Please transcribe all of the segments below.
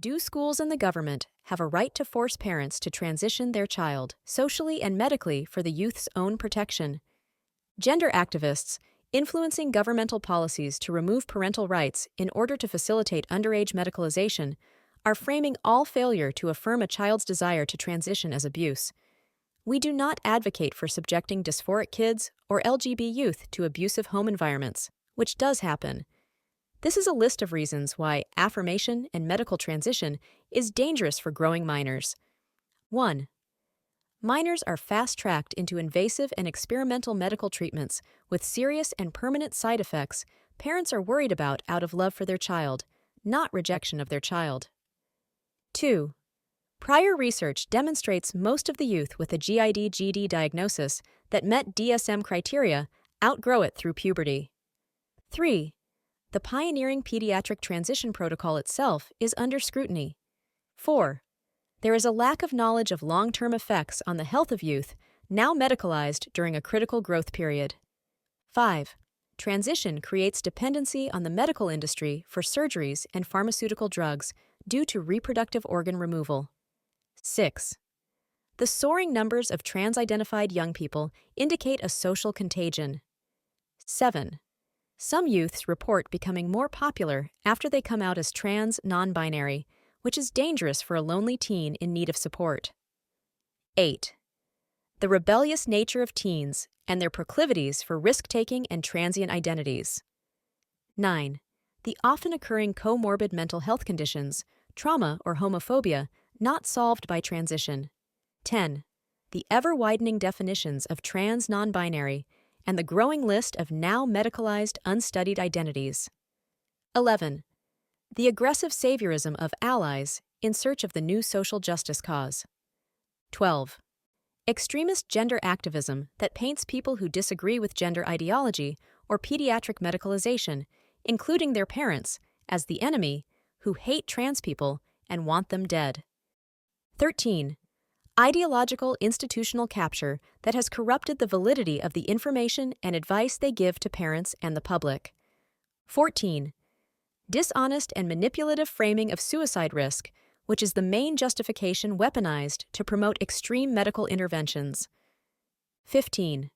Do schools and the government have a right to force parents to transition their child, socially and medically, for the youth's own protection? Gender activists, influencing governmental policies to remove parental rights in order to facilitate underage medicalization, are framing all failure to affirm a child's desire to transition as abuse. We do not advocate for subjecting dysphoric kids or LGBT youth to abusive home environments, which does happen. This is a list of reasons why affirmation and medical transition is dangerous for growing minors. 1. Minors are fast-tracked into invasive and experimental medical treatments with serious and permanent side effects parents are worried about out of love for their child, not rejection of their child. 2. Prior research demonstrates most of the youth with a GID-GD diagnosis that met DSM criteria outgrow it through puberty. 3. The pioneering pediatric transition protocol itself is under scrutiny. 4. There is a lack of knowledge of long-term effects on the health of youth, now medicalized during a critical growth period. 5. Transition creates dependency on the medical industry for surgeries and pharmaceutical drugs due to reproductive organ removal. 6. The soaring numbers of trans-identified young people indicate a social contagion. 7. Some youths report becoming more popular after they come out as trans non-binary, which is dangerous for a lonely teen in need of support. 8. The rebellious nature of teens and their proclivities for risk-taking and transient identities. 9. The often occurring comorbid mental health conditions, trauma or homophobia, not solved by transition. 10. The ever-widening definitions of trans non-binary and the growing list of now medicalized unstudied identities. 11. The aggressive saviorism of allies in search of the new social justice cause. 12. Extremist gender activism that paints people who disagree with gender ideology or pediatric medicalization, including their parents, as the enemy, who hate trans people and want them dead. 13. Ideological institutional capture that has corrupted the validity of the information and advice they give to parents and the public. 14. Dishonest and manipulative framing of suicide risk, which is the main justification weaponized to promote extreme medical interventions. 15.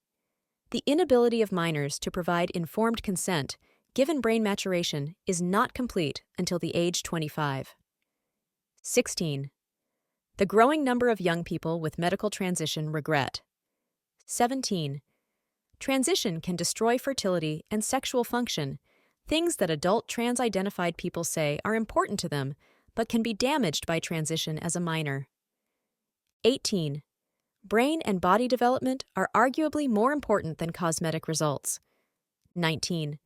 The inability of minors to provide informed consent, given brain maturation, is not complete until the age 25. 16. The growing number of young people with medical transition regret. 17. Transition can destroy fertility and sexual function, things that adult trans-identified people say are important to them, but can be damaged by transition as a minor. 18. Brain and body development are arguably more important than cosmetic results. 19.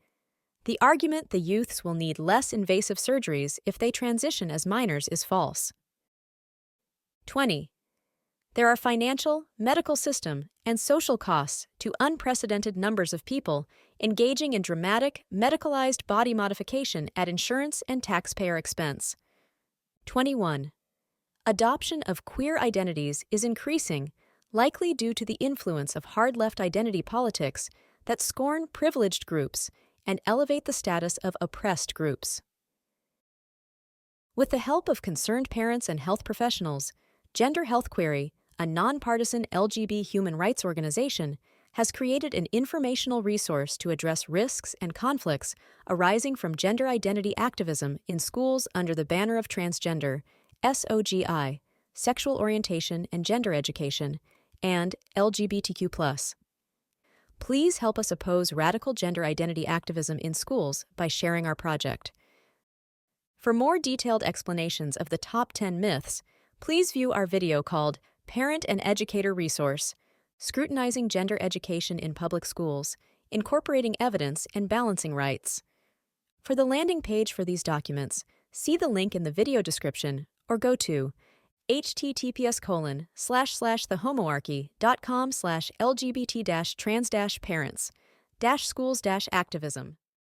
The argument the youths will need less invasive surgeries if they transition as minors is false. 20. There are financial, medical system, and social costs to unprecedented numbers of people engaging in dramatic, medicalized body modification at insurance and taxpayer expense. 21. Adoption of queer identities is increasing, likely due to the influence of hard-left identity politics that scorn privileged groups and elevate the status of oppressed groups. With the help of concerned parents and health professionals, Gender Health Query, a nonpartisan LGBT human rights organization, has created an informational resource to address risks and conflicts arising from gender identity activism in schools under the banner of transgender, SOGI, sexual orientation and gender education, and LGBTQ+. Please help us oppose radical gender identity activism in schools by sharing our project. For more detailed explanations of the top 10 myths, please view our video called Parent and Educator Resource, Scrutinizing Gender Education in Public Schools, Incorporating Evidence and Balancing Rights. For the landing page for these documents, see the link in the video description or go to https://thehomoarchy.com/LGBT-trans-parents-schools-activism.